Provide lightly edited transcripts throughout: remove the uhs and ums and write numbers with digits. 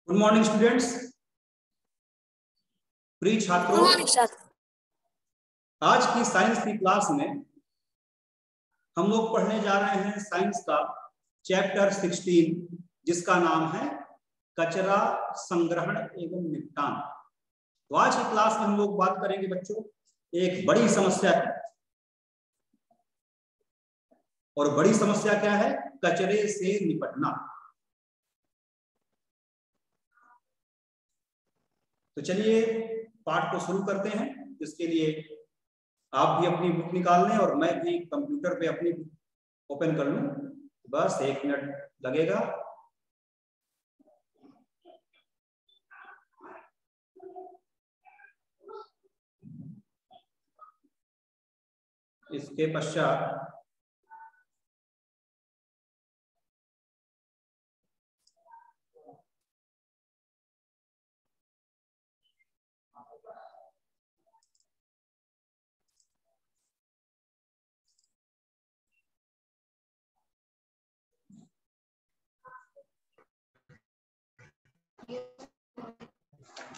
Good morning students, प्रिय छात्रों। आज की साइंस की क्लास में हम लोग पढ़ने जा रहे हैं साइंस का चैप्टर 16, जिसका नाम है कचरा संग्रहण एवं निपटान। तो आज की क्लास में हम लोग बात करेंगे बच्चों एक बड़ी समस्या है। और बड़ी समस्या क्या है? कचरे से निपटना। तो चलिए पाठ को शुरू करते हैं। इसके लिए आप भी अपनी बुक निकाल लें और मैं भी कंप्यूटर पे अपनी बुक ओपन कर लूं। बस 1 मिनट लगेगा। इसके पश्चात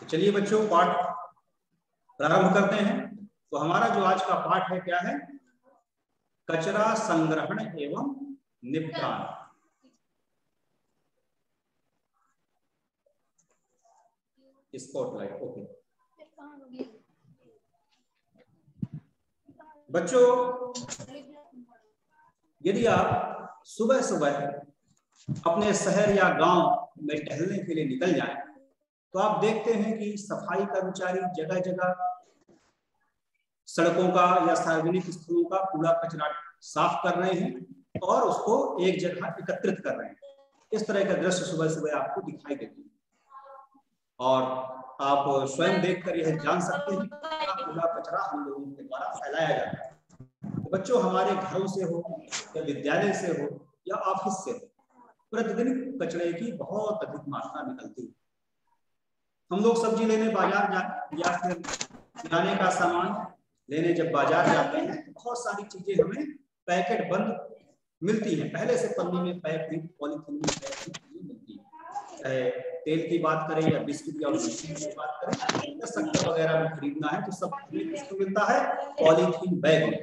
चलिए बच्चों पाठ प्रारंभ करते हैं। तो हमारा जो आज का पाठ है क्या है? कचरा संग्रहण एवं निपटान। स्पॉटलाइट। ओके बच्चों, यदि आप सुबह सुबह अपने शहर या गांव में टहलने के लिए निकल जाएं, तो आप देखते हैं कि सफाई कर्मचारी जगह जगह सड़कों का या सार्वजनिक स्थलों का कूड़ा कचरा साफ कर रहे हैं और उसको एक जगह एकत्रित कर रहे हैं। इस तरह का दृश्य सुबह सुबह आपको दिखाई देती है और आप स्वयं देखकर यह जान सकते हैं कि कूड़ा कचरा हम लोगों के द्वारा फैलाया जाता है। तो बच्चों, हमारे घरों से हो या विद्यालय से हो या ऑफिस से हो, प्रतिदिन कचरे की बहुत अधिक मात्रा निकलती है। हम लोग सब्जी लेने बाजार जाते या फिर किराने का सामान लेने जब बाजार जाते हैं तो बहुत सारी चीजें हमें पैकेट बंद मिलती हैं। पहले से पन्नी में पैक हुई, पॉलीथीन में पैक हुई चीजें मिलती हैं। चाहे तेल की बात करें या बिस्किट या की बात करें या शक्कर वगैरह भी खरीदना है तो सब किसको मिलता है? पॉलीथीन बैग में।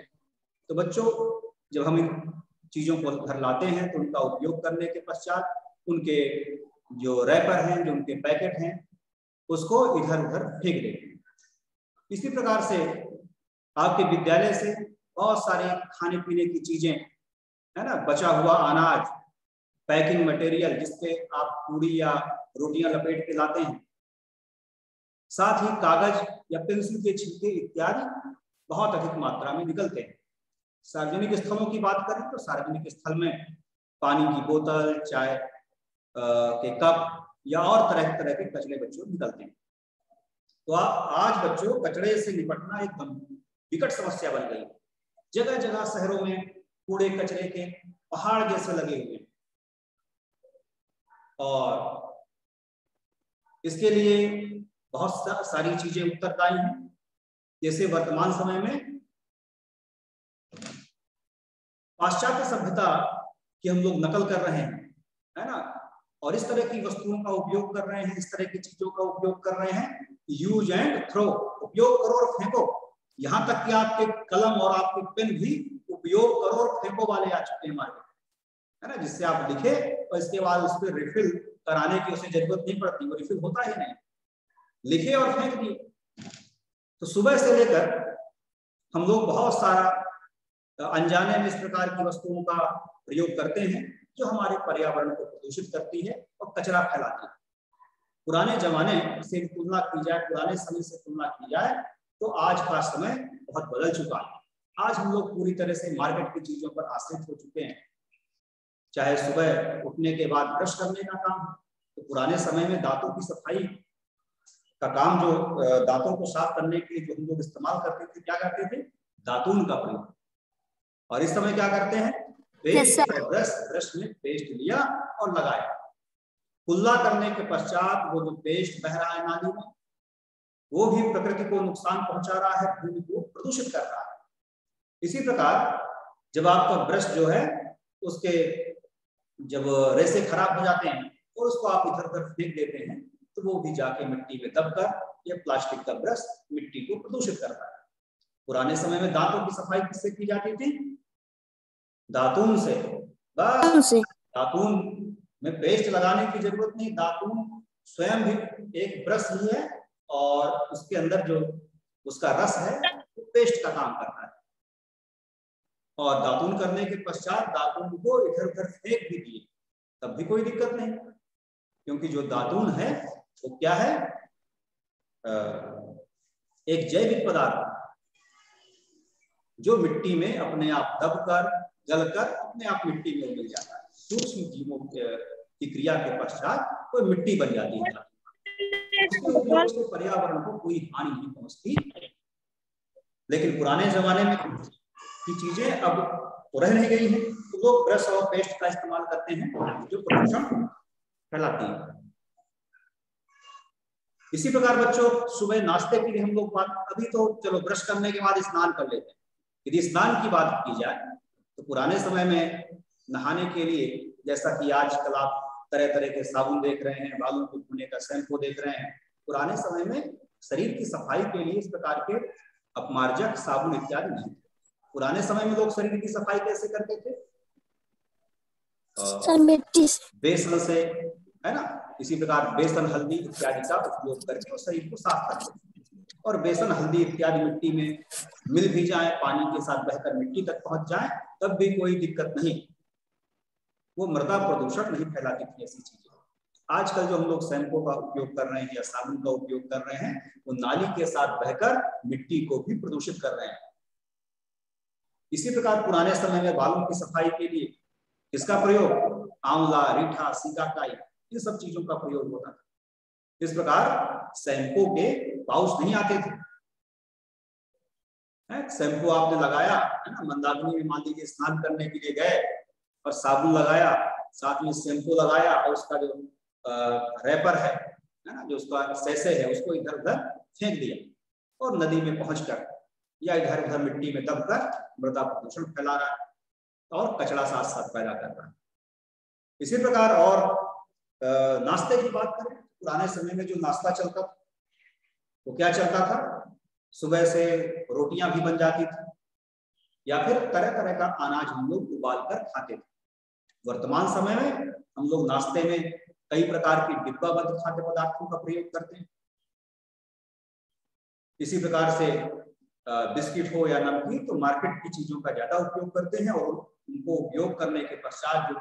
तो बच्चों, जब हम इन चीजों को घर लाते हैं तो उनका उपयोग करने के पश्चात उनके जो रैपर हैं, जो उनके पैकेट हैं, उसको इधर उधर फेंक देते हैं। इसी प्रकार से आपके विद्यालय से बहुत सारे खाने पीने की चीजें है ना, बचा हुआ अनाज, पैकिंग मटेरियल जिसपे आप पूरी या रोटियां लपेट के लाते हैं, साथ ही कागज या पेंसिल के छिलके इत्यादि बहुत अधिक मात्रा में निकलते हैं। सार्वजनिक स्थलों की बात करें तो सार्वजनिक स्थल में पानी की बोतल, चाय के कप या और तरह तरह के कचरे बच्चों निकलते हैं। तो आज बच्चों कचरे से निपटना एक विकट समस्या बन गई। जगह जगह शहरों में कूड़े कचरे के पहाड़ जैसे लगे हुए हैं और इसके लिए बहुत सारी चीजें उत्तरदायी हैं। जैसे वर्तमान समय में पाश्चात्य सभ्यता की हम लोग नकल कर रहे हैं, है ना, और इस तरह की वस्तुओं का उपयोग कर रहे हैं, इस तरह की चीजों का उपयोग कर रहे हैं। यूज एंड थ्रो, उपयोग करो और फेंको। यहाँ तक कि आपके कलम और आपके पेन भी उपयोग करो और फेंको वाले आ चुके हैं मार्केट, है ना, जिससे आप लिखे और इसके बाद उस पर रिफिल कराने की उसे जरूरत नहीं पड़ती, वो रिफिल होता ही नहीं, लिखे और फेंक दिए। तो सुबह से लेकर हम लोग बहुत सारा अनजाने में इस प्रकार की वस्तुओं का प्रयोग करते हैं जो हमारे पर्यावरण को प्रदूषित करती है और कचरा फैलाती है। पुराने जमाने से तुलना की जाए, पुराने समय से तुलना की जाए तो आज का समय बहुत बदल चुका है। आज हम लोग पूरी तरह से मार्केट की चीजों पर आश्रित हो चुके हैं। चाहे सुबह उठने के बाद ब्रश करने का काम, तो पुराने समय में दांतों की सफाई का काम, जो दांतों को साफ करने के लिए जो हम लोग इस्तेमाल करते थे, क्या करते थे? दातून का प्रयोग। और इस समय क्या करते हैं? पेस्ट और ब्रश में पेस्ट लिया और लगाया। कुल्ला करने के पश्चात वो जो पेस्ट बह रहा है नाली में, वो भी प्रकृति को नुकसान पहुंचा रहा है, भूमि को प्रदूषित कर रहा है। इसी प्रकार जब आपका ब्रश जो है उसके जब रेसे खराब हो जाते हैं और उसको आप इधर उधर फेंक देते हैं तो वो भी जाके मिट्टी में दबकर या प्लास्टिक का ब्रश मिट्टी को प्रदूषित करता है। पुराने समय में दांतों की सफाई किससे की जाती थी? दातून से। बस दातून में पेस्ट लगाने की जरूरत नहीं, दातून स्वयं भी एक ब्रश ही है और उसके अंदर जो उसका रस है वो पेस्ट का काम करता है। और दातून करने के पश्चात दातून को इधर उधर फेंक भी दिए तब भी कोई दिक्कत नहीं, क्योंकि जो दातून है वो क्या है? एक जैविक पदार्थ जो मिट्टी में अपने आप दबकर गलकर अपने आप मिट्टी में मिल जाता है। सूक्ष्म जीवों की क्रिया के पश्चात कोई मिट्टी बन जाती है। उसके उपयोग से पर्यावरण को कोई हानि नहीं पहुंचती। लेकिन पुराने जमाने में की चीजें अब तो रह नहीं गई हैं, तो लोग ब्रश और पेस्ट का इस्तेमाल करते हैं जो प्रदूषण फैलाती है। इसी प्रकार बच्चों, सुबह नाश्ते के लिए हम लोग अभी तो चलो ब्रश करने के बाद स्नान कर लेते हैं। यदि स्नान की बात की जाए तो पुराने समय में नहाने के लिए, जैसा कि आजकल आप तरह तरह के साबुन देख रहे हैं, बालों को धोने का शैम्पू देख रहे हैं, पुराने समय में शरीर की सफाई के लिए इस प्रकार के अपमार्जक साबुन इत्यादि नहीं थे। पुराने समय में लोग शरीर की सफाई कैसे करते थे? बेसन से, है ना। इसी प्रकार बेसन, हल्दी इत्यादि का उपयोग करके उस शरीर को साफ करते थे। और बेसन, हल्दी इत्यादि मिट्टी में मिल भी जाए, पानी के साथ बहकर मिट्टी तक पहुंच जाए, तब भी कोई दिक्कत नहीं, वो मृदा प्रदूषण नहीं फैलाती थी ऐसी चीजें। आजकल जो हम लोग शैम्पू का उपयोग कर रहे हैं या साबुन का उपयोग कर रहे हैं, वो नाली के साथ बहकर मिट्टी को भी प्रदूषित कर रहे हैं। इसी प्रकार पुराने समय में बालों की सफाई के लिए किसका प्रयोग? आंवला, रीठा, सिकाकाई, इन सब चीजों का प्रयोग होता था। इस प्रकार शैम्पू के पाउच नहीं आते थे। शैम्पू आपने लगाया, है ना, मंदाकिनी में मान लीजिए स्नान करने के लिए गए और साबुन लगाया, साथ में शैम्पू लगाया और उसका जो रैपर है ना, जो उसका सैसे है, उसको इधर उधर फेंक दिया और नदी में पहुंचकर या इधर उधर मिट्टी में दबकर मृदा प्रदूषण फैला रहा है और कचरा साथ साथ पैदा कर रहा है। इसी प्रकार और नाश्ते की बात करें, पुराने समय में जो नाश्ता चलता था वो क्या चलता था? सुबह से रोटियां भी बन जाती थी या फिर तरह तरह का अनाज हम लोग उबाल कर खाते थे। वर्तमान समय में हम लोग नाश्ते में कई प्रकार की डिब्बाबंद खाद्य पदार्थों का प्रयोग करते हैं। इसी प्रकार से बिस्किट हो या नमकीन, तो मार्केट की चीजों का ज्यादा उपयोग करते हैं और उनको उपयोग करने के पश्चात जो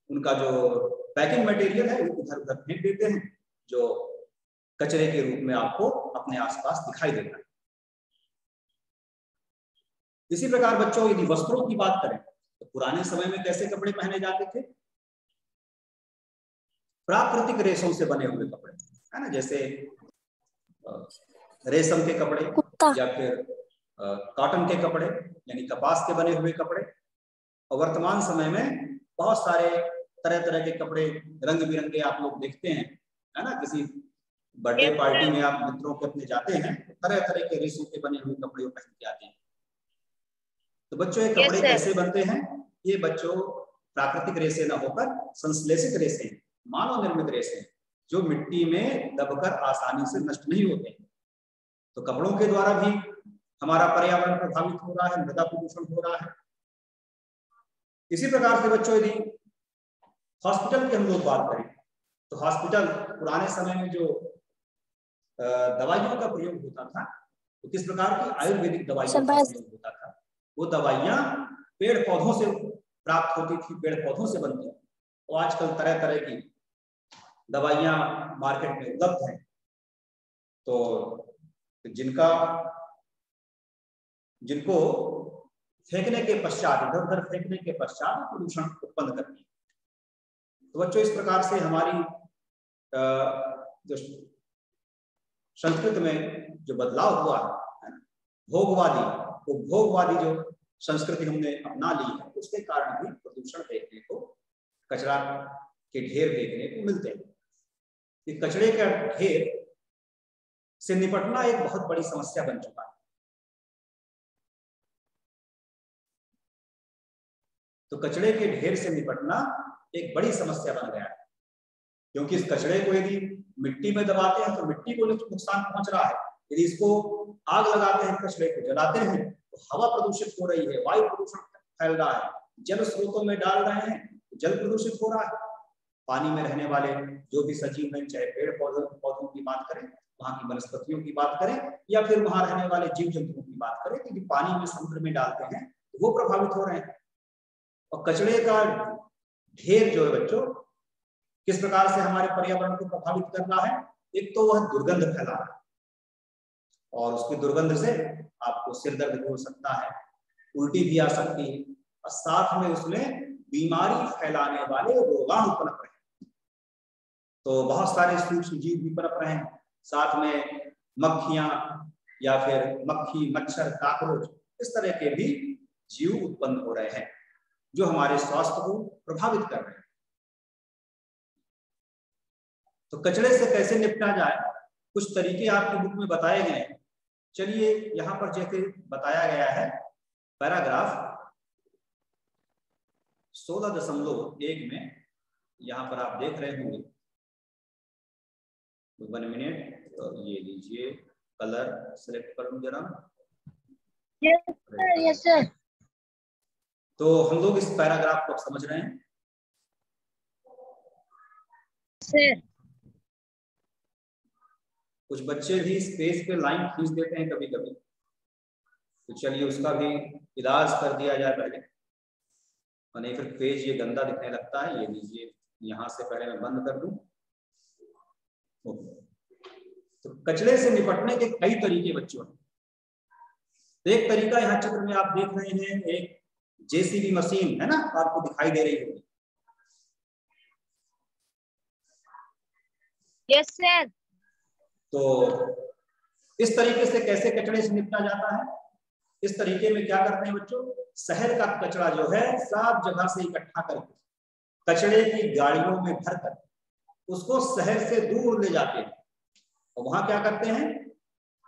उनका जो पैकिंग मटेरियल है उधर उधर फेंक देते हैं, जो कचरे के रूप में आपको अपने आसपास दिखाई देता है। इसी प्रकार बच्चों, यदि वस्त्रों की बात करें तो पुराने समय में कैसे कपड़े पहने जाते थे? प्राकृतिक रेशों से बने हुए कपड़े, है ना, जैसे रेशम के कपड़े या फिर कॉटन के कपड़े यानी कपास के बने हुए कपड़े। और वर्तमान समय में बहुत सारे तरह तरह के कपड़े रंग बिरंगे आप लोग देखते हैं, है ना। किसी बर्थडे पार्टी में आप मित्रों के अपने जाते हैं, तरह तरह के रेशों के बने हुए कपड़े पहन के आते हैं। तो बच्चों, ये कपड़े कैसे बनते हैं? ये बच्चों प्राकृतिक रेशे न होकर संश्लेषित रेशे, मानव निर्मित रेशे, जो मिट्टी में दबकर आसानी से नष्ट नहीं होते। तो कपड़ों के द्वारा भी हमारा पर्यावरण प्रभावित हो रहा है, मृदा प्रदूषण हो रहा है। इसी प्रकार से बच्चों, यदि हॉस्पिटल की हम लोग बात करें तो हॉस्पिटल पुराने समय में जो दवाइयों का प्रयोग होता था, तो किस प्रकार की आयुर्वेदिक दवाइयों का प्रयोग होता था। वो दवाइयां पेड़ पौधों से प्राप्त होती थी, पेड़ पौधों से बनती थी। और आजकल तरह तरह की दवाइयां मार्केट में उपलब्ध हैं, तो जिनको फेंकने के पश्चात, इधर उधर फेंकने के पश्चात प्रदूषण उत्पन्न करती है। तो बच्चों, इस प्रकार से हमारी जो संस्कृति में जो बदलाव हुआ है, भोगवादी, वो भोगवादी जो संस्कृति हमने अपना ली है, उसके कारण भी प्रदूषण देखने को, कचरा के ढेर देखने को मिलते हैं। कि कचरे का ढेर से निपटना एक बहुत बड़ी समस्या बन चुका है। तो कचरे के ढेर से निपटना एक बड़ी समस्या बन गया है। क्योंकि इस कचड़े को यदि मिट्टी में दबाते हैं तो मिट्टी को नुकसान पहुंच रहा है, यदि इसको आग लगाते हैं, कचड़े को जलाते हैं तो हवा प्रदूषित हो रही है, वायु प्रदूषण फैल रहा है, जल स्रोतों में डाल रहे हैं तो जल प्रदूषित हो रहा है। पानी में रहने वाले जो भी सजीव हैं, चाहे पेड़ पौधों की बात करें, वहां की वनस्पतियों की बात करें, या फिर वहां रहने वाले जीव जंतुओं की बात करें, क्योंकि पानी में समुद्र में डालते हैं तो वो प्रभावित हो रहे हैं। और कचड़े का ढेर जो है बच्चों किस प्रकार से हमारे पर्यावरण को प्रभावित कर रहा है, एक तो वह दुर्गंध फैला रहा है और उसकी दुर्गंध से आपको सिर दर्द भी हो सकता है, उल्टी भी आ सकती है, और साथ में उसमें बीमारी फैलाने वाले रोगाणु पनप रहे हैं। तो बहुत सारे सूक्ष्म जीव भी पनप रहे हैं, साथ में मक्खियां या फिर मक्खी, मच्छर, काकरोच, इस तरह के भी जीव उत्पन्न हो रहे हैं जो हमारे स्वास्थ्य को प्रभावित कर रहे हैं। तो कचरे से कैसे निपटा जाए, कुछ तरीके आपकी बुक में बताए गए हैं। चलिए यहाँ पर जैसे बताया गया है पैराग्राफ 16.1 में, यहाँ पर आप देख रहे होंगे, 1 मिनट, तो ये लीजिए, कलर सेलेक्ट कर लूं जरा। Yes sir. तो हम लोग इस पैराग्राफ को समझ रहे हैं सर। कुछ बच्चे भी इस पेज पे लाइन खींच देते हैं कभी कभी, तो चलिए उसका भी इलाज कर दिया जाए पहले, और नहीं फिर पेज ये गंदा दिखने लगता है। ये लीजिए, यहाँ से पहले मैं बंद कर दूं। तो कचरे से निपटने के कई तरीके बच्चों हैं। एक तरीका यहाँ चित्र में आप देख रहे हैं, एक जेसीबी मशीन है ना, आपको दिखाई दे रही होगी। Yes sir. तो इस तरीके से कैसे कचरे से निपटा जाता है, इस तरीके में क्या करते हैं बच्चों, शहर का कचरा जो है सब जगह से इकट्ठा करके कचरे की गाड़ियों में भरकर उसको शहर से दूर ले जाते हैं, और वहां क्या करते हैं,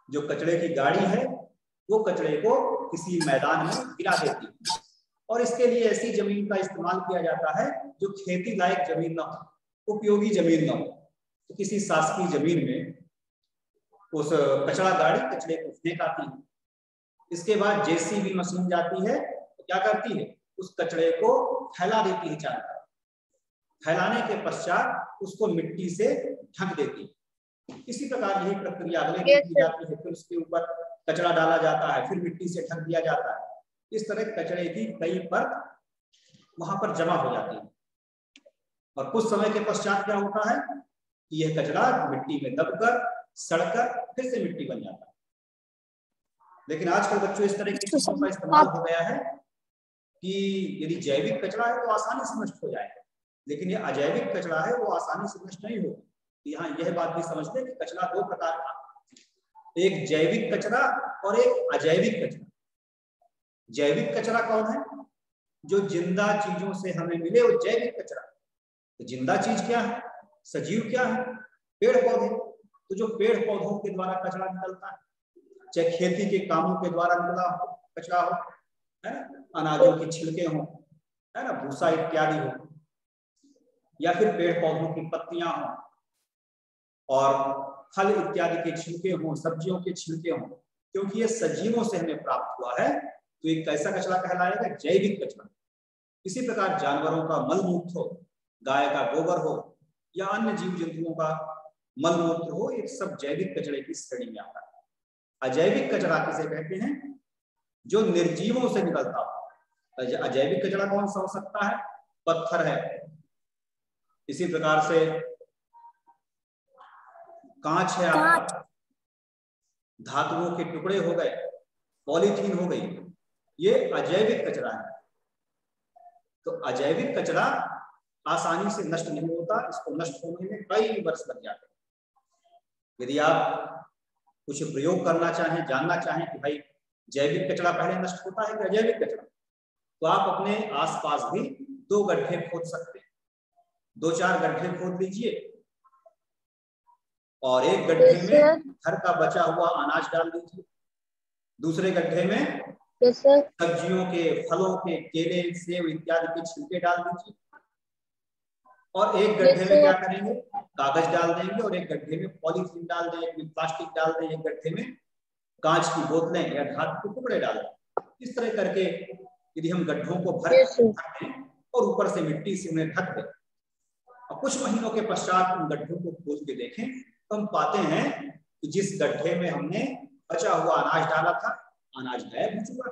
जो कचरे की गाड़ी है वो कचरे को किसी मैदान में गिरा देती है, और इसके लिए ऐसी जमीन का इस्तेमाल किया जाता है जो खेती लायक जमीन न हो, उपयोगी जमीन न हो। तो किसी शासकीय जमीन में उस कचरा गाड़ी कचरे को फेंक आती है। इसके बाद जेसीबी मशीन जाती है, तो क्या करती है, उस कचरे को फैला देती है चारों तरफ। फैलाने के पश्चात उसको मिट्टी से ढक देती है। इसी प्रकार यही प्रक्रिया अगले दिन की जाती है, फिर उसके ऊपर कचरा डाला जाता है, फिर मिट्टी से ढक दिया जाता है। इस तरह कचरे की कई परत वहां पर जमा हो जाती है, और कुछ समय के पश्चात क्या होता है कि यह कचरा मिट्टी में दबकर सड़कर फिर से मिट्टी बन जाता है। लेकिन आजकल बच्चों इस तरह की चीजों का इस्तेमाल हो गया है कि यदि जैविक कचरा है तो आसानी से नष्ट हो जाएगा, लेकिन ये अजैविक कचरा है वो आसानी से नष्ट नहीं होगा। यहाँ यह बात भी समझ लें कि कचरा दो प्रकार का, एक जैविक कचरा और एक अजैविक कचरा। जैविक कचरा कौन है, जो जिंदा चीजों से हमें मिले वो जैविक कचरा। तो जिंदा चीज क्या है, सजीव क्या है, पेड़ पौधे। तो जो पेड़ पौधों के द्वारा कचरा निकलता है, चाहे खेती के कामों के द्वारा निकला हो कचरा हो, है ना, अनाजों की छिलके हो, है ना, भूसा इत्यादि हो, या फिर पेड़ पौधों की पत्तियां हो, और फल इत्यादि के छिलके हों, सब्जियों के छिलके हों, क्योंकि ये सजीवों से हमें प्राप्त हुआ है, तो ये कैसा कचरा कहलाएगा, जैविक कचरा। इसी प्रकार जानवरों का मलमूत्र हो, गाय का गोबर हो, या अन्य जीव जंतुओं का मलमूत्र हो, ये सब जैविक कचरे की श्रेणी में आता है। अजैविक कचरा किसे कहते हैं, जो निर्जीवों से निकलता हो। अजैविक कचरा कौन सा हो सकता है, पत्थर है, इसी प्रकार से कांच है आपका, धातुओं के टुकड़े हो गए, पॉलीथीन हो गई, ये अजैविक कचरा है। तो अजैविक कचरा आसानी से नष्ट नहीं होता, इसको नष्ट होने में कई वर्ष लग जाते हैं। यदि आप कुछ प्रयोग करना चाहें, जानना चाहें कि भाई जैविक कचरा पहले नष्ट होता है कि अजैविक कचरा, तो आप अपने आसपास भी 2 गड्ढे खोद सकते हैं। 2-4 गड्ढे खोद लीजिए, और एक गड्ढे में घर का बचा हुआ अनाज डाल दीजिए, दूसरे गड्ढे में सब्जियों के, फलों के, केले, सेब इत्यादि के छिलके डाल दीजिए, और एक गड्ढे में क्या करेंगे, कागज डाल देंगे, और एक गड्ढे में पॉलीथीन डाल दें, एक में प्लास्टिक डाल दें, एक गड्ढे में कांच की बोतलें या धातु के टुकड़े डाल दें। इस तरह करके यदि हम गड्ढों को भरते हैं और ऊपर से मिट्टी से उन्हें ढक दें, और कुछ महीनों के पश्चात उन गड्ढों को खोल के देखें तो हम पाते हैं कि जिस गड्ढे में हमने बचा हुआ अनाज डाला था, अनाज गायब हो चुका।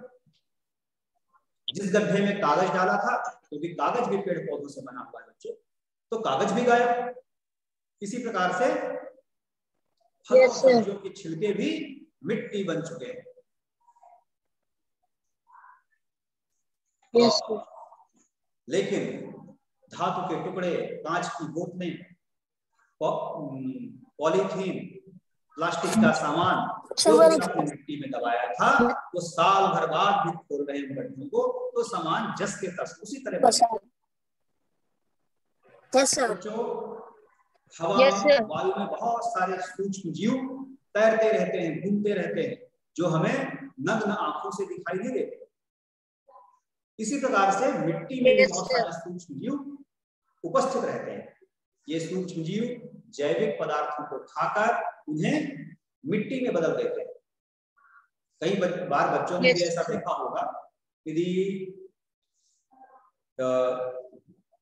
जिस गड्ढे में कागज डाला था, क्योंकि कागज भी पेड़ पौधों से बना हुआ है बच्चों, तो कागज भी गायब। इसी प्रकार से फलों सब्जियों के छिलके भी मिट्टी बन चुके हैं। लेकिन धातु के टुकड़े, कांच की बोतलें, पॉलीथीन, प्लास्टिक का सामान जो भी आपने मिट्टी में दबाया था, वो साल भर बाद भी खोल रहे हैं गड्ढों को, तो सामान जस के तस उसी तरह बचा। बच्चों, हवा में, वायु में बहुत सारे सूक्ष्म जीव तैरते रहते हैं, घूमते रहते हैं, जो हमें नग्न आंखों से दिखाई नहीं देते। इसी प्रकार से मिट्टी में भी बहुत सारे सूक्ष्म जीव उपस्थित रहते हैं। ये सूक्ष्म जीव जैविक पदार्थों को खाकर उन्हें मिट्टी में बदल देते हैं। कई बार बच्चों ने भी ऐसा देखा होगा, यदि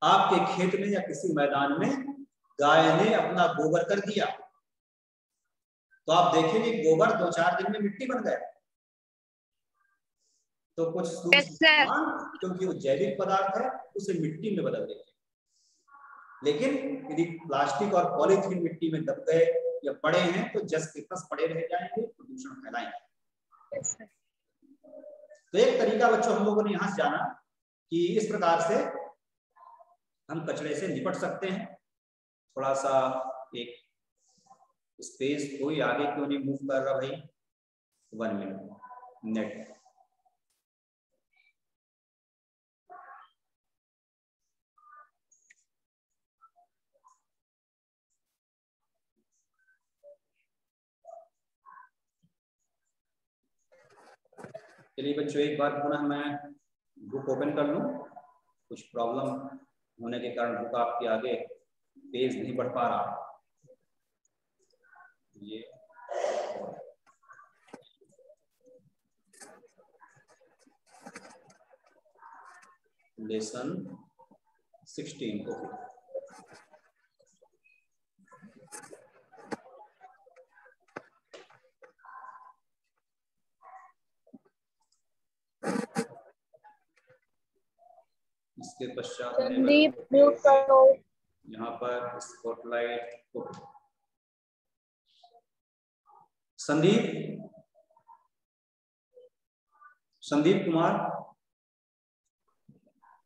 आपके खेत में या किसी मैदान में गाय ने अपना गोबर कर दिया, तो आप देखेंगे गोबर 2-4 दिन में मिट्टी बन गया। तो कुछ सूक्ष्म, क्योंकि वो जैविक पदार्थ है, उसे मिट्टी में बदल देते हैं। लेकिन यदि प्लास्टिक और पॉलीथीन मिट्टी में दब गए या पड़े हैं, तो जस के तस पड़े रह जाएंगे, प्रदूषण फैलाएंगे। तो एक तरीका बच्चों हम लोगों ने यहां से जाना कि इस प्रकार से हम कचरे से निपट सकते हैं। थोड़ा सा एक स्पेस, कोई आगे क्यों नहीं मूव कर रहा भाई? 1 मिनट नेट। चलिए बच्चों, एक बार पुनः मैं बुक ओपन कर लूं। कुछ प्रॉब्लम होने के कारण बुक आपके आगे पेज नहीं बढ़ पा रहा। ये लेसन 16 ओके। इसके पश्चात यहाँ पर स्पॉटलाइट को Sandeep Kumar.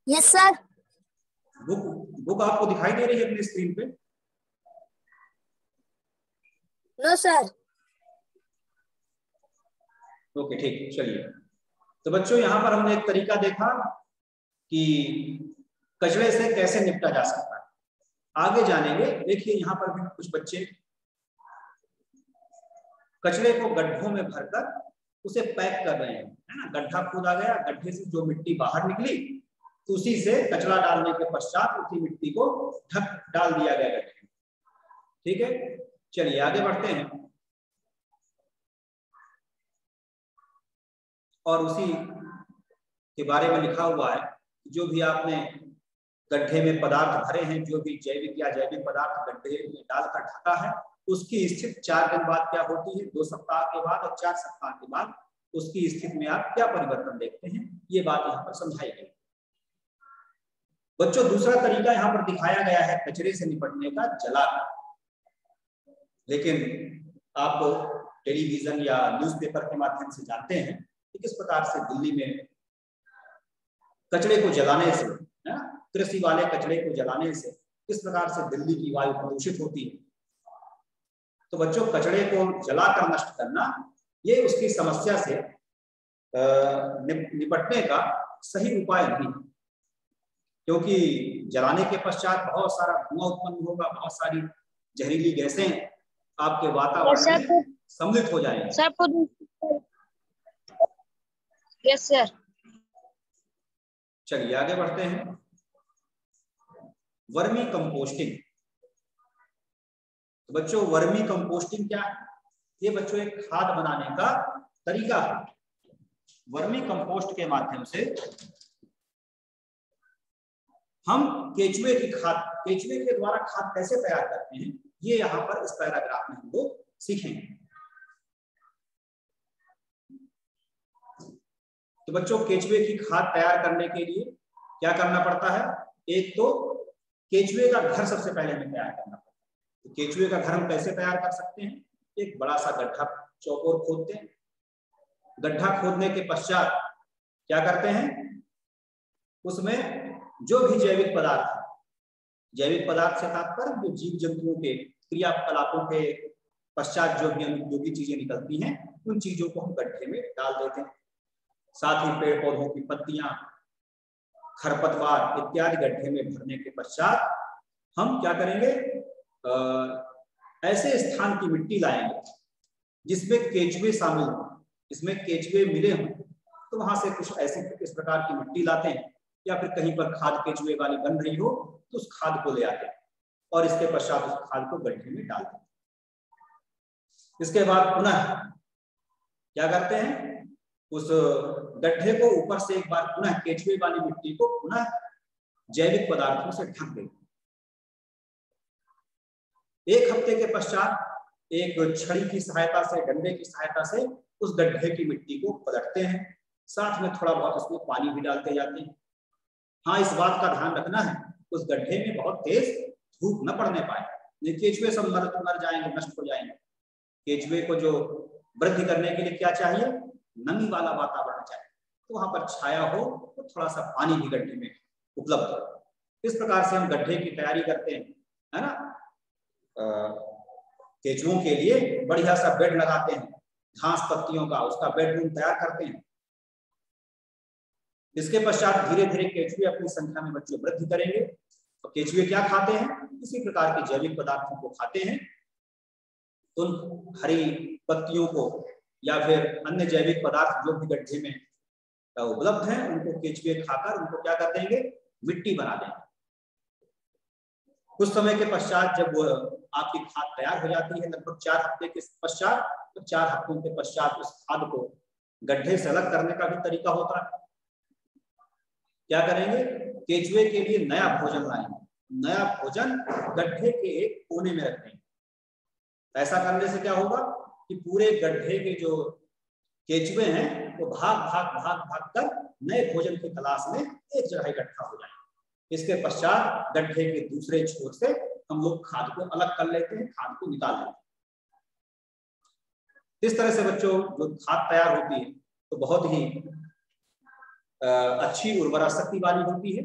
Yes sir. Book आपको दिखाई दे रही है अपनी स्क्रीन पे? No sir. ओके ठीक, चलिए। तो बच्चों, यहाँ पर हमने एक तरीका देखा कि कचरे से कैसे निपटा जा सकता है। आगे जानेंगे। देखिए यहाँ पर भी कुछ बच्चे कचरे को गड्ढों में भरकर उसे पैक कर रहे हैं, है ना। गड्ढा खोदा गया, गड्ढे से जो मिट्टी बाहर निकली, तो उसी से कचरा डालने के पश्चात उसी मिट्टी को ढक डाल दिया गया गड्ढे। ठीक है, चलिए आगे बढ़ते हैं। और उसी के बारे में लिखा हुआ है, जो भी आपने गड्ढे में पदार्थ भरे हैं, जो भी जैविक या जैविक पदार्थ गड्ढे में डालकर ढका है, उसकी स्थिति 4 दिन बाद क्या होती है, 2 सप्ताह के बाद और 4 सप्ताह के बाद उसकी स्थिति में आप क्या परिवर्तन देखते हैं, ये बात यहाँ पर समझाई गई। बच्चों, दूसरा तरीका यहाँ पर दिखाया गया है कचरे से निपटने का, जलाकर। लेकिन आप टेलीविजन या न्यूज़पेपर के माध्यम से जानते हैं कि किस प्रकार से दिल्ली में कचरे को जलाने से, कृषि वाले कचरे को जलाने से किस प्रकार से दिल्ली की वायु प्रदूषित होती है। तो बच्चों, कचरे को जलाकर नष्ट करना ये उसकी समस्या से निपटने का सही उपाय नहीं, क्योंकि जलाने के पश्चात बहुत सारा धुआं उत्पन्न होगा, बहुत सारी जहरीली गैसें आपके वातावरण में सम्मिलित हो जाएंगी। Yes sir. चलिए आगे बढ़ते हैं। Vermi composting. तो बच्चों वर्मी कंपोस्टिंग क्या है? ये बच्चों एक खाद बनाने का तरीका है। वर्मी कंपोस्ट के माध्यम से हम केचुए की खाद, केचुए के द्वारा खाद कैसे तैयार करते हैं, ये यहाँ पर इस पैराग्राफ में हम लोग सीखेंगे। तो बच्चों केचुए की खाद तैयार करने के लिए क्या करना पड़ता है? एक तो केचुए का घर सबसे पहले हमें तैयार करना पड़ता है। तो केचुए का घर हम कैसे तैयार कर सकते हैं? एक बड़ा सा गड्ढा चौकोर खोदते हैं। गड्ढा खोदने के पश्चात क्या करते हैं? उसमें जो भी जैविक पदार्थ, जैविक पदार्थ से तात्पर्य जो जीव जंतुओं के क्रियाकलापों के पश्चात जो भी चीजें निकलती हैं, उन चीजों को हम गड्ढे में डाल देते हैं। साथ ही पेड़ पौधों की पत्तियां, खरपतवार इत्यादि गड्ढे में भरने के पश्चात हम क्या करेंगे? ऐसे स्थान की मिट्टी लाएंगे जिसमें केचुए शामिल हो, इसमें केचुए मिले हों। तो वहां से कुछ ऐसी इस प्रकार की मिट्टी लाते हैं, या फिर कहीं पर खाद केचुए वाली बन रही हो तो उस खाद को ले आते हैं और इसके पश्चात उस खाद को गड्ढे में डालते हैं। इसके बाद पुनः क्या करते हैं? उस गड्ढे को ऊपर से एक बार पुनः केचुए वाली मिट्टी को पुनः जैविक पदार्थों से ढक देते हैं। एक हफ्ते के पश्चात एक छड़ी की सहायता से, डंडे की सहायता से उस गड्ढे की मिट्टी को पलटते हैं। साथ में थोड़ा बहुत उसमें पानी भी डालते जाते हैं। हाँ, इस बात का ध्यान रखना है उस गड्ढे में बहुत तेज धूप न पड़ने पाए, नहीं केचुए सब मर जाएंगे, नष्ट हो जाएंगे। केचुए को जो वृद्धि करने के लिए क्या चाहिए? नमी वाला वातावरण चाहिए। तो वहां पर छाया हो तो थोड़ा सा पानी भी गड्ढे में उपलब्ध हो। इस प्रकार से हम गड्ढे की तैयारी करते हैं, है ना। केचुओं के लिए बढ़िया सा बेड लगाते हैं, घास पत्तियों का, उसका बेडरूम तैयार करते हैं। इसके पश्चात धीरे धीरे केचुए अपनी संख्या में बच्चों वृद्धि करेंगे। तो केचुए क्या खाते हैं? इसी प्रकार के जैविक पदार्थों को खाते हैं। तो उन हरी पत्तियों को या फिर अन्य जैविक पदार्थ जो भी गड्ढे में उपलब्ध हैं, उनको केचुए खाकर उनको क्या कर देंगे? मिट्टी बना देंगे। कुछ समय के पश्चात जब आपकी खाद तैयार हो जाती है, लगभग 4 हफ्ते के पश्चात, तो 4 हफ्तों के पश्चात उस खाद को गड्ढे से अलग करने का भी तरीका होता है। क्या करेंगे? केचुए के लिए नया भोजन लाएंगे। नया भोजन गड्ढे के एक कोने में रख देंगे। ऐसा करने से क्या होगा कि पूरे गड्ढे के जो केचुए हैं वो भाग कर नए भोजन की तलाश में एक जगह इकट्ठा हो जाएंगे। इसके पश्चात गड्ढे के दूसरे छोर से हम लोग खाद को अलग कर लेते हैं, खाद को निकाल लेते हैं। इस तरह से बच्चों जो खाद तैयार होती है तो बहुत ही अच्छी उर्वरा शक्ति वाली होती है,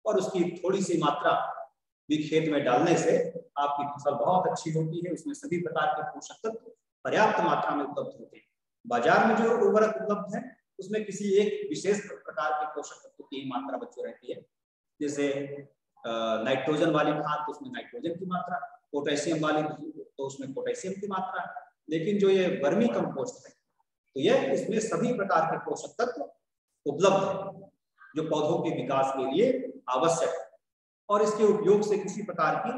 और उसकी थोड़ी सी मात्रा भी खेत में डालने से आपकी फसल बहुत अच्छी होती है। उसमें सभी प्रकार के पोषक तत्व पर्याप्त मात्रा में उपलब्ध होते हैं। बाजार में जो उर्वरक उपलब्ध है उसमें किसी एक विशेष प्रकार के पोषक तत्व की मात्रा बच्चों रहती है। जैसे नाइट्रोजन वाली खाद तो उसमें नाइट्रोजन की मात्रा, पोटेशियम वाली तो उसमें पोटेशियम की मात्रा। लेकिन जो ये वर्मी कंपोस्ट है तो यह इसमें सभी प्रकार के पोषक तत्व उपलब्ध है जो पौधों के विकास के लिए आवश्यक है, और इसके उपयोग से किसी प्रकार की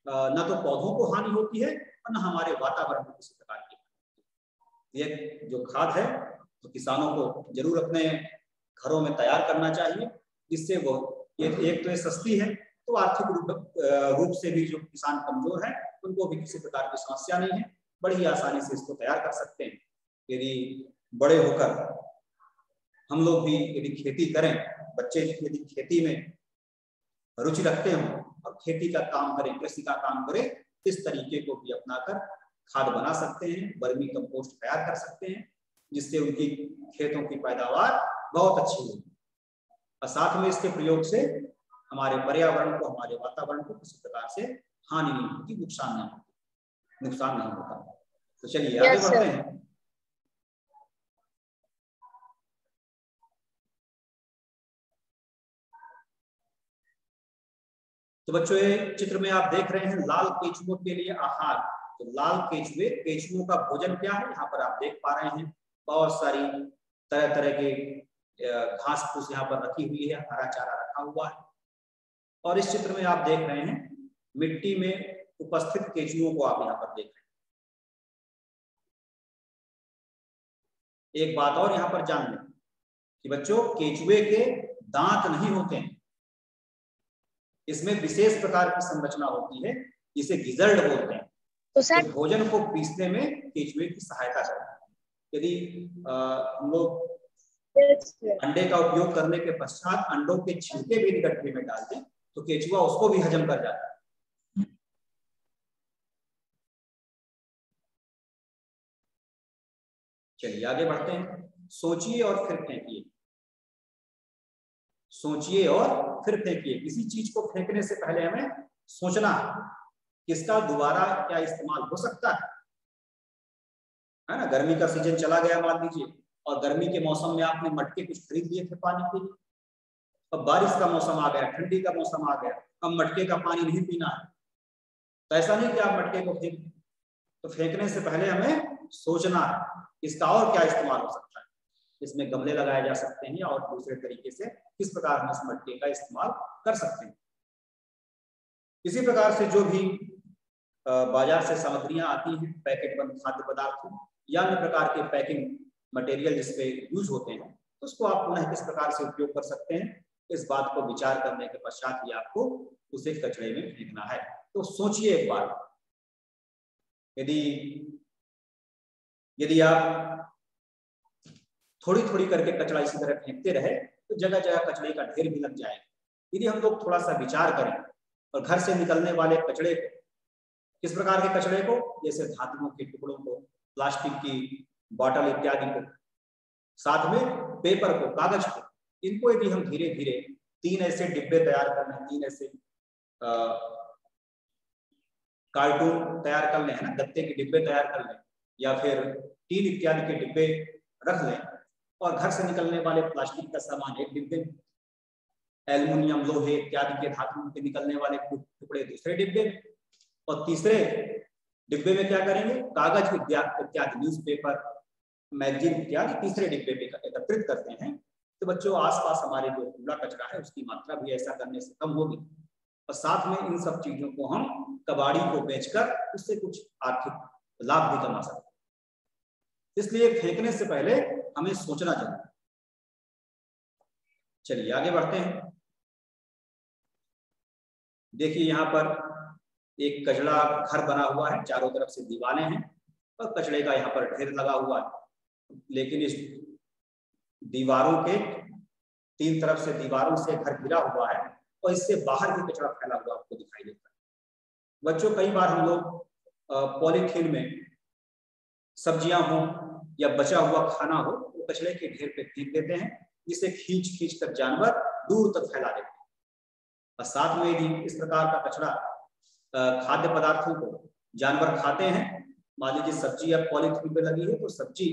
न तो पौधों को हानि होती है और न हमारे वातावरण को किसी प्रकार की। ये जो खाद है तो किसानों को जरूर अपने घरों में तैयार करना चाहिए, जिससे वो एक तो ये सस्ती है, तो आर्थिक रूप से भी जो किसान कमजोर है उनको भी किसी प्रकार की समस्या नहीं है, बड़ी आसानी से इसको तैयार कर सकते हैं। यदि बड़े होकर हम लोग भी यदि खेती करें, बच्चे यदि खेती में रुचि रखते हों और खेती का काम करें, कृषि का काम करें, इस तरीके को भी अपनाकर खाद बना सकते हैं, वर्मी कंपोस्ट तैयार कर सकते हैं, जिससे उनकी खेतों की पैदावार बहुत अच्छी होगी। और साथ में इसके प्रयोग से हमारे पर्यावरण को, हमारे वातावरण को किसी प्रकार से हानि नहीं होती, नुकसान नहीं होता। तो चलिए आगे बढ़ते हैं। तो बच्चों ये चित्र में आप देख रहे हैं लाल केचुओं के लिए आहार। तो लाल केचुए, केचुओं का भोजन क्या है यहाँ पर आप देख पा रहे हैं। बहुत सारी तरह तरह के घास फूस यहाँ पर रखी हुई है, हरा चारा रखा हुआ है, और इस चित्र में आप देख रहे हैं मिट्टी में उपस्थित केंचुओं को आप यहाँ पर देख रहे हैं। एक बात और यहाँ पर जान लें कि बच्चों, केंचुए के दांत नहीं होते हैं, इसमें विशेष प्रकार की संरचना होती है जिसे गिजर्ड बोलते हैं। तो भोजन को पीसने में केंचुए की सहायता करता है। यदि हम लोग अंडे का उपयोग करने के पश्चात अंडों के छिलके भी गठरी में डाल दें तो केंचुआ उसको भी हजम कर जाता है। चलिए आगे बढ़ते हैं। सोचिए और फिर फेंकिए। सोचिए और फिर फेंकिए। किसी चीज को फेंकने से पहले हमें सोचना कि इसका दोबारा क्या इस्तेमाल हो सकता है ना। गर्मी का सीजन चला गया मान लीजिए, और गर्मी के मौसम में आपने मटके कुछ खरीद लिए थे पानी के लिए। अब बारिश का मौसम आ गया, ठंडी का मौसम आ गया, अब मटके का पानी नहीं पीना है, तो ऐसा नहीं कि आप मटके को फेंक, तो फेंकने से पहले हमें सोचना है इसका और क्या इस्तेमाल हो सकता है। इसमें गमले लगाए जा सकते हैं और दूसरे तरीके से किस प्रकार हम इस मटके का इस्तेमाल कर सकते हैं। इसी प्रकार से जो भी बाजार से सामग्रियां आती हैं, पैकेट बंद खाद्य पदार्थ या अन्य प्रकार के पैकिंग मटेरियल जिसपे यूज होते हैं, तो उसको आप पुनः किस प्रकार से उपयोग कर सकते हैं, इस बात को विचार करने के पश्चात ही आपको उसे कचरे में फेंकना है। तो सोचिए एक बार, यदि आप थोड़ी थोड़ी करके कचरा इसी तरह फेंकते रहे तो जगह जगह कचरे का ढेर भी लग जाएगा। यदि हम लोग थोड़ा सा विचार करें और घर से निकलने वाले कचरे को, किस प्रकार के कचरे को, जैसे धातुओं के टुकड़ों को, प्लास्टिक की बॉटल इत्यादि को, साथ में पेपर को, कागज को, इनको यदि हम धीरे धीरे 3 ऐसे डिब्बे तैयार कर लें, 3 ऐसे कार्टून तैयार कर लें, है ना, गत्ते के डिब्बे तैयार कर लें या फिर टीन इत्यादि के डिब्बे रख लें, और घर से निकलने वाले प्लास्टिक का सामान एक डिब्बे, एल्युमिनियम, लोहे इत्यादि के धातुओं के निकलने वाले टुकड़े दूसरे डिब्बे, और तीसरे डिब्बे में क्या करेंगे, कागज इत्यादि, न्यूज़पेपर, मैगजीन इत्यादि तीसरे डिब्बे में एकत्रित करते हैं। तो बच्चों, आसपास हमारे जो कूड़ा कचरा है उसकी मात्रा भी ऐसा करने से कम होगी, और साथ में इन सब चीजों को हम कबाड़ी को बेचकर उससे कुछ आर्थिक लाभ भी कमा सकते हैं। इसलिए फेंकने से पहले हमें सोचना चाहिए। चलिए आगे बढ़ते हैं। देखिए यहाँ पर एक कचरा घर बना हुआ है, चारों तरफ से दीवारें हैं और कचरे का यहाँ पर ढेर लगा हुआ है, लेकिन इस दीवारों के 3 तरफ से दीवारों से घर घिरा हुआ है और इससे बाहर भी कचरा फैला हुआ आपको दिखाई देता है। बच्चों, कई बार हम लोग पॉलीथीन में सब्जियां हो या बचा हुआ खाना हो वो कचरे के ढेर पे फेंक देते हैं, जिसे खींच खींच कर जानवर दूर तक फैला देते हैं। और साथ में यदि इस प्रकार का कचरा खाद्य पदार्थों को जानवर खाते हैं, मान लीजिए सब्जी या पॉलीथीन पे लगी है तो सब्जी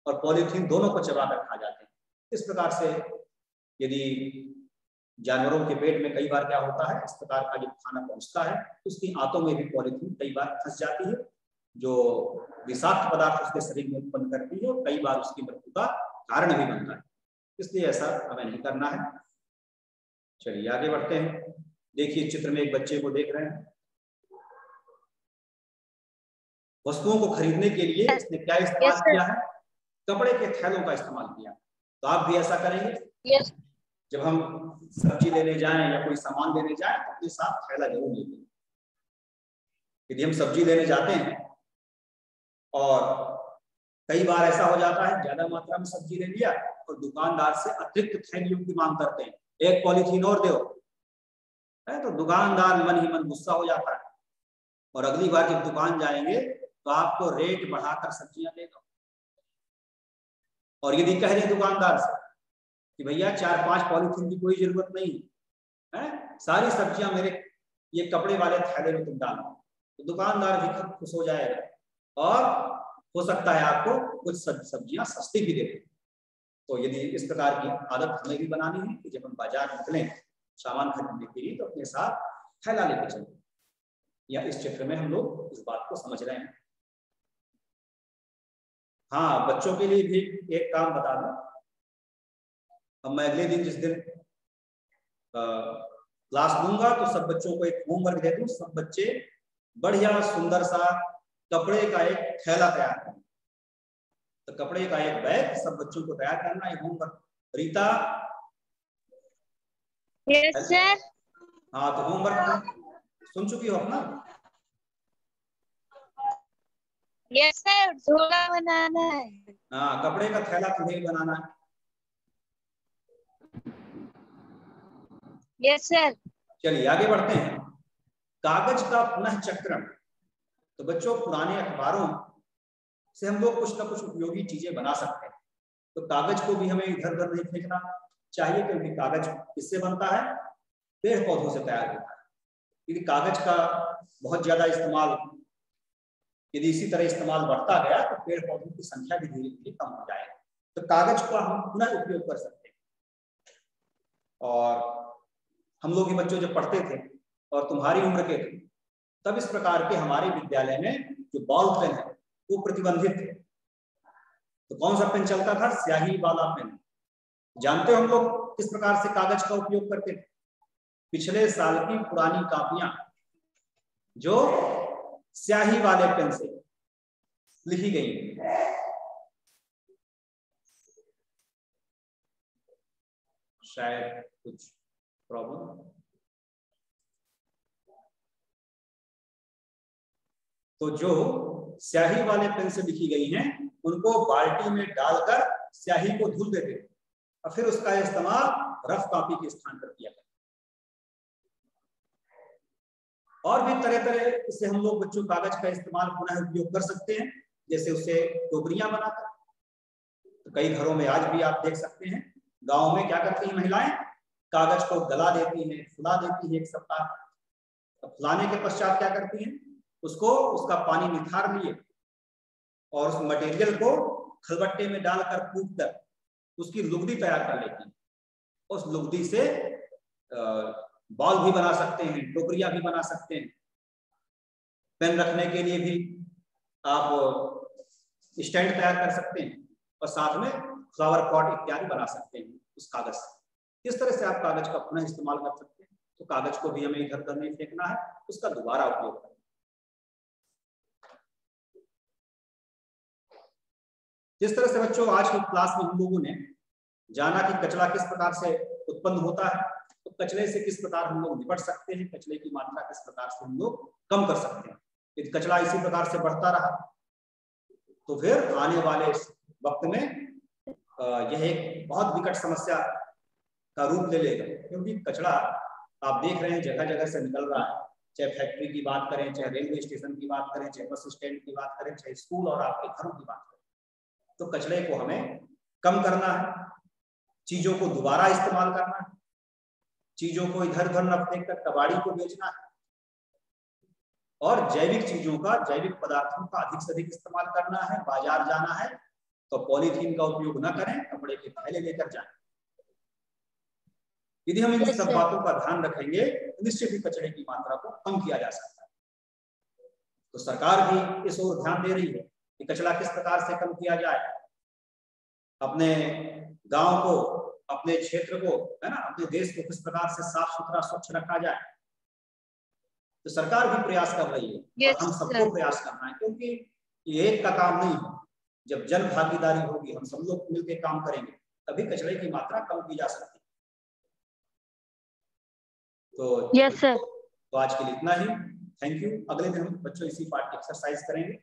और पॉलीथीन दोनों को चबा कर खा जाते हैं। इस प्रकार से यदि जानवरों के पेट में कई बार क्या होता है, इस प्रकार का जब खाना पहुंचता है तो उसकी आंतों में भी पॉलीथीन कई बार फंस जाती है, जो विषाक्त पदार्थ उसके शरीर में उत्पन्न करती है और कई बार उसकी मृत्यु का कारण भी बनता है। इसलिए ऐसा हमें नहीं करना है। चलिए आगे बढ़ते हैं। देखिए चित्र में एक बच्चे को देख रहे हैं, वस्तुओं को खरीदने के लिए इसने क्या इस्तेमाल किया है, कपड़े के थैलों का इस्तेमाल किया। तो आप भी ऐसा करेंगे? जब हम सब्जी लेने जाएं या कोई सामान लेने जाएं तो अपने साथ थैला जरूर लेते हैं। यदि हम सब्जी लेने जाते हैं और कई बार ऐसा हो जाता है ज्यादा मात्रा में सब्जी ले लिया और दुकानदार से अतिरिक्त थैलियों की मांग करते हैं, एक पॉलीथीन और दो, है तो दुकानदार मन ही मन गुस्सा हो जाता है और अगली बार जब दुकान जाएंगे तो आपको रेट बढ़ाकर सब्जियां देगा। और यदि कह दें दुकानदार से कि भैया 4-5 पॉलीथीन की कोई जरूरत नहीं है, सारी सब्जियां मेरे ये कपड़े वाले थैले में तुम डालो, तो दुकानदार भी खुश हो जाएगा और हो सकता है आपको कुछ सब्जियां सस्ती भी दे दे। तो यदि इस प्रकार की आदत हमें भी बनानी है कि जब हम बाजार निकलें सामान खरीदने के लिए तो अपने साथ थैला लेके चलें। या इस चित्र में हम लोग इस बात को समझ रहे हैं। हाँ, बच्चों के लिए भी एक काम बता दूं। अब मैं अगले दिन जिस दिन क्लास लूंगा तो सब बच्चों को एक होमवर्क दे दूं, सब बच्चे बढ़िया सुंदर सा कपड़े का एक थैला तैयार करें। तो कपड़े का एक बैग सब बच्चों को तैयार करना है, होमवर्क। रीता? Yes sir. हाँ, तो होमवर्क सुन चुकी हो अपना? यस सर, झोला बनाना है। हाँ, कपड़े का थैला तुम्हें बनाना है। Yes sir. चलिए आगे बढ़ते हैं। कागज का पुनः चक्रण। तो बच्चों, पुराने अखबारों से हम लोग कुछ ना कुछ उपयोगी चीजें बना सकते हैं। तो कागज को भी हमें इधर उधर नहीं फेंकना चाहिए, क्योंकि कागज किससे बनता है? पेड़ पौधों से तैयार होता है। क्योंकि कागज का बहुत ज्यादा इस्तेमाल, यदि इसी तरह इस्तेमाल बढ़ता गया तो पेड़ पौधों की संख्या भी धीरे धीरे कम हो जाएगी। तो कागज का हम पुनः उपयोग कर सकते हैं। और हम लोग ही बच्चों जब पढ़ते थे और तुम्हारी उम्र के थे, तब इस प्रकार के हमारे विद्यालय में जो बॉल पेन है वो प्रतिबंधित थे। तो कौन सा पेन चलता था? स्याही वाला पेन। जानते हो हम लोग किस प्रकार से कागज का उपयोग करते थे? पिछले साल की पुरानी कॉपियां जो स्याही वाले पेन से लिखी गई, शायद कुछ प्रॉब्लम। तो जो स्याही वाले पेन से लिखी गई हैं उनको बाल्टी में डालकर स्याही को धुल देते थे और फिर उसका इस्तेमाल रफ कॉपी के स्थान पर किया गया। और भी तरह तरह से हम लोग बच्चों कागज का इस्तेमाल पुनः उपयोग कर सकते हैं, जैसे उससे टोकरियां बनाकर। तो कई घरों में आज भी आप देख सकते हैं, गांव में क्या करती हैं महिलाएं? कागज को गला देती हैं, फुला देती हैं एक सप्ताह। फुलाने के पश्चात क्या करती हैं? उसको, उसका पानी निथार लिए और उस मटेरियल को खलबट्टे में डालकर कूटकर उसकी लुगदी तैयार कर लेती हैं। उस लुगदी से बॉल भी बना सकते हैं, टोकरियां भी बना सकते हैं, पेन रखने के लिए भी आप स्टैंड तैयार कर सकते हैं और साथ में फ्लावर पॉट इत्यादि बना सकते हैं उस कागज से। इस तरह से आप कागज का पुनः इस्तेमाल कर सकते हैं। तो कागज को भी हमें इधर उधर नहीं फेंकना है, उसका दोबारा उपयोग करना। जिस तरह से बच्चों आज की क्लास में हम लोगों ने जाना कि कचरा किस प्रकार से उत्पन्न होता है, तो कचरे से किस प्रकार हम लोग निपट सकते हैं, कचरे की मात्रा किस प्रकार से हम लोग कम कर सकते हैं। यदि कचरा इसी प्रकार से बढ़ता रहा तो फिर आने वाले वक्त में यह एक बहुत विकट समस्या का रूप ले लेगा। क्योंकि कचरा आप देख रहे हैं जगह जगह से निकल रहा है, चाहे फैक्ट्री की बात करें, चाहे रेलवे स्टेशन की बात करें, चाहे बस स्टैंड की बात करें, चाहे स्कूल और आपके घरों की बात करें। तो कचरे को हमें कम करना है, चीजों को दोबारा इस्तेमाल करना है, चीजों को इधर उधर न फेंक कर कबाड़ी को बेचना है और जैविक चीजों का, जैविक पदार्थों का अधिक से अधिक इस्तेमाल करना है। बाजार जाना है तो पॉलीथीन का उपयोग न करें, कपड़े के थैले लेकर जाएं। यदि हम इन सब बातों का ध्यान रखेंगे तो निश्चित ही कचरे की मात्रा को कम किया जा सकता है। तो सरकार भी इस ओर ध्यान दे रही है कि कचरा किस प्रकार से कम किया जाए, अपने गांव को, अपने क्षेत्र को, है ना, अपने देश को किस प्रकार से साफ सुथरा स्वच्छ रखा जाए। तो सरकार भी प्रयास कर रही है और हम सबको प्रयास करना है, क्योंकि ये एक का काम नहीं है। जब जन भागीदारी होगी, हम सब लोग मिलकर काम करेंगे, तभी कचरे की मात्रा कम की जा सकती है। तो यस सर। तो आज के लिए इतना ही। Thank you. अगले दिन हम बच्चों इसी पार्ट की एक्सरसाइज करेंगे।